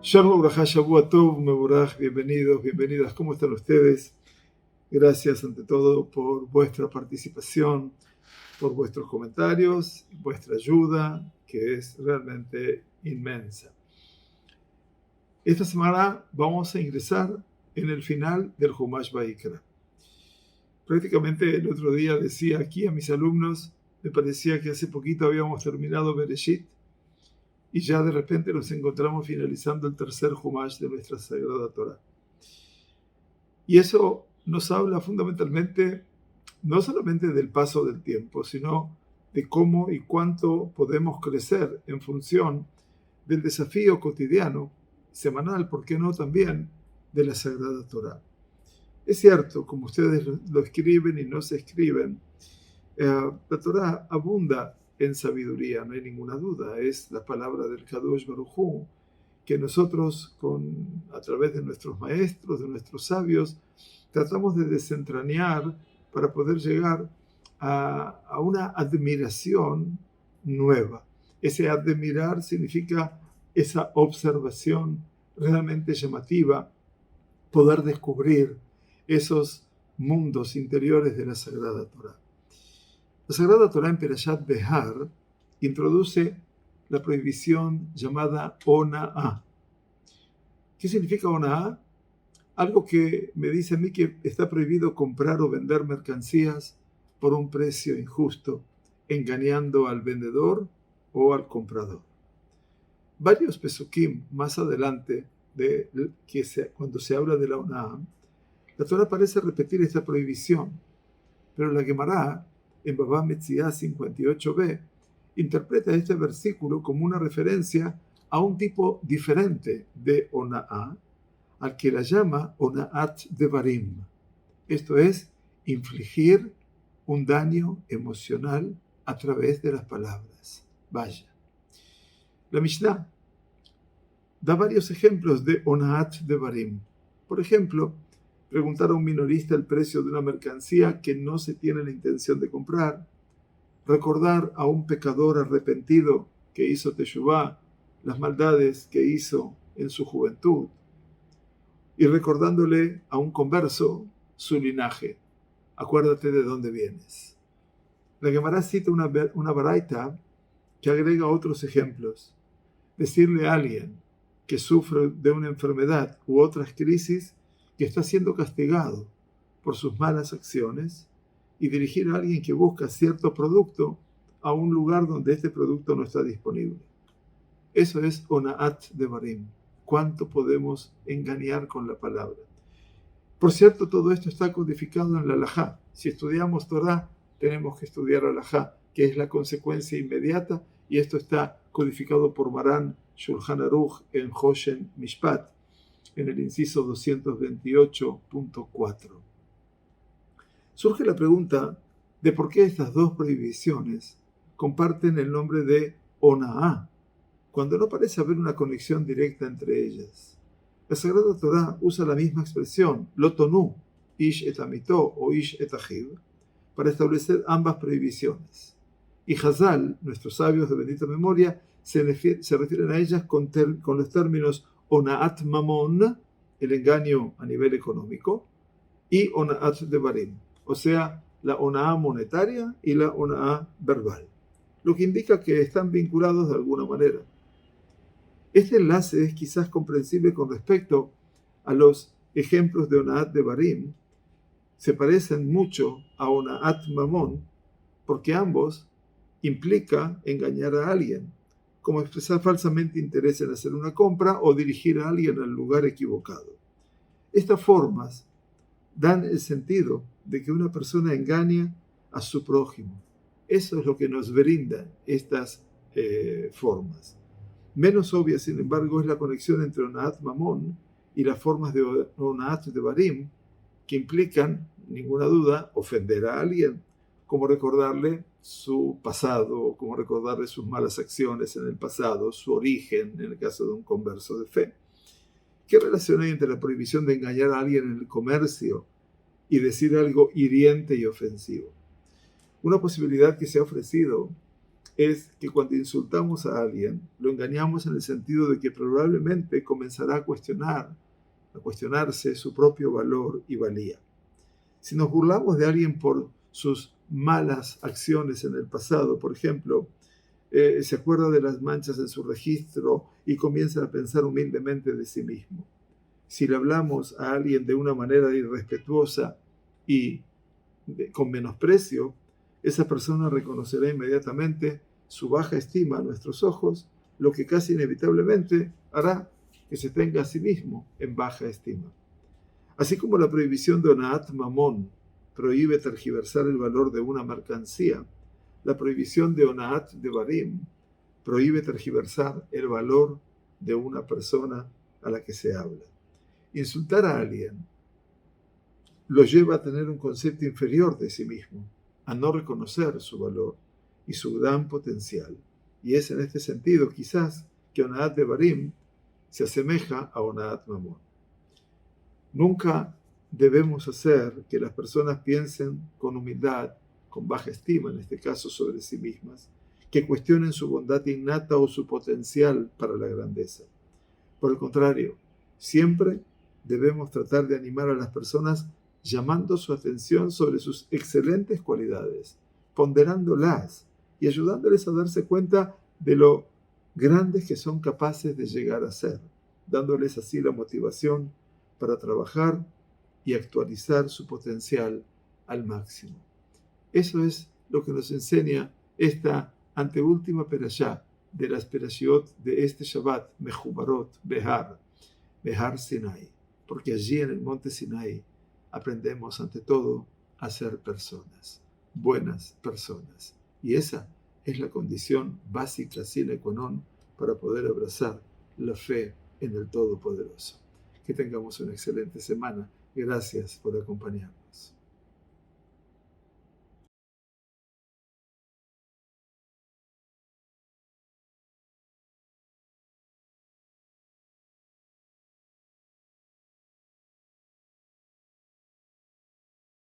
Shalom Braja Shavua Tov, Mevorach, bienvenidos, bienvenidas, ¿cómo están ustedes? Gracias ante todo por vuestra participación, por vuestros comentarios, vuestra ayuda, que es realmente inmensa. Esta semana vamos a ingresar en el final del Humash Vayikra. Prácticamente el otro día decía aquí a mis alumnos, me parecía que hace poquito habíamos terminado Bereshit, y ya de repente nos encontramos finalizando el tercer Humash de nuestra Sagrada Torah. Y eso nos habla fundamentalmente no solamente del paso del tiempo, sino de cómo y cuánto podemos crecer en función del desafío cotidiano, semanal, ¿por qué no también?, de la Sagrada Torah. Es cierto, como ustedes lo escriben y no se escriben, la Torah abunda en sabiduría, no hay ninguna duda. Es la palabra del Kadosh Baruj Hu, que nosotros, a través de nuestros maestros, de nuestros sabios, tratamos de desentrañar para poder llegar a una admiración nueva. Ese admirar significa esa observación realmente llamativa, poder descubrir esos mundos interiores de la Sagrada Torah. La Sagrada Torah en Perashat Behar introduce la prohibición llamada Ona'á. ¿Qué significa Ona'á? Algo que me dice a mí que está prohibido comprar o vender mercancías por un precio injusto, engañando al vendedor o al comprador. Varios pesukim más adelante, cuando se habla de la Ona'á, la Torah parece repetir esta prohibición, pero la Gemara, en Bava Metzia 58b, interpreta este versículo como una referencia a un tipo diferente de Ona'á, al que la llama Ona'at Devarim. Esto es, infligir un daño emocional a través de las palabras. Vaya. La Mishnah da varios ejemplos de Ona'at Devarim. Por ejemplo, preguntar a un minorista el precio de una mercancía que no se tiene la intención de comprar, recordar a un pecador arrepentido que hizo teshuvá las maldades que hizo en su juventud, y recordándole a un converso su linaje. Acuérdate de dónde vienes. La Gemara cita una baraita que agrega otros ejemplos. Decirle a alguien que sufre de una enfermedad u otras crisis que está siendo castigado por sus malas acciones, y dirigir a alguien que busca cierto producto a un lugar donde este producto no está disponible. Eso es Ona'at Devarim. ¿Cuánto podemos engañar con la palabra? Por cierto, todo esto está codificado en la Halajá. Si estudiamos Torah, tenemos que estudiar Halajá, que es la consecuencia inmediata, y esto está codificado por Marán Shulchan Aruch en Hoshen Mishpat, en el inciso 228.4. Surge la pregunta de por qué estas dos prohibiciones comparten el nombre de Ona'á, cuando no parece haber una conexión directa entre ellas. La Sagrada Torah usa la misma expresión, Lotonu, Ish et Amito o Ish et Achiv, para establecer ambas prohibiciones. Y Hazal, nuestros sabios de bendita memoria, se refieren a ellas con los términos Ona'at Mamon, el engaño a nivel económico, y Ona'at Devarim, o sea, la Ona'á monetaria y la Ona'á verbal, lo que indica que están vinculados de alguna manera. Este enlace es quizás comprensible con respecto a los ejemplos de Ona'at Devarim. Se parecen mucho a Ona'at Mamon porque ambos implica engañar a alguien, como expresar falsamente interés en hacer una compra o dirigir a alguien al lugar equivocado. Estas formas dan el sentido de que una persona engaña a su prójimo. Eso es lo que nos brindan estas formas. Menos obvia, sin embargo, es la conexión entre Ona'at Mamon y las formas de Ona'at Devarim, que implican, ninguna duda, ofender a alguien, como recordarle su pasado, como recordarle sus malas acciones en el pasado, su origen, en el caso de un converso de fe. ¿Qué relación hay entre la prohibición de engañar a alguien en el comercio y decir algo hiriente y ofensivo? Una posibilidad que se ha ofrecido es que cuando insultamos a alguien, lo engañamos en el sentido de que probablemente comenzará a cuestionarse su propio valor y valía. Si nos burlamos de alguien por sus malas acciones en el pasado, por ejemplo, se acuerda de las manchas en su registro y comienza a pensar humildemente de sí mismo. Si le hablamos a alguien de una manera irrespetuosa y con menosprecio, esa persona reconocerá inmediatamente su baja estima a nuestros ojos, lo que casi inevitablemente hará que se tenga a sí mismo en baja estima. Así como la prohibición de Onaat Mamón prohíbe tergiversar el valor de una mercancía, la prohibición de Onaat Devarim prohíbe tergiversar el valor de una persona a la que se habla. Insultar a alguien lo lleva a tener un concepto inferior de sí mismo, a no reconocer su valor y su gran potencial. Y es en este sentido, quizás, que Onaat Devarim se asemeja a Onaat Mamón. Nunca debemos hacer que las personas piensen con humildad, con baja estima, en este caso, sobre sí mismas, que cuestionen su bondad innata o su potencial para la grandeza. Por el contrario, siempre debemos tratar de animar a las personas llamando su atención sobre sus excelentes cualidades, ponderándolas y ayudándoles a darse cuenta de lo grandes que son capaces de llegar a ser, dándoles así la motivación para trabajar y actualizar su potencial al máximo. Eso es lo que nos enseña esta anteúltima perashá de las perashiot de este Shabbat, Mechubarot, Behar Sinai, porque allí en el monte Sinai aprendemos ante todo a ser personas, buenas personas. Y esa es la condición básica sine qua non para poder abrazar la fe en el Todopoderoso. Que tengamos una excelente semana. Gracias por acompañarnos.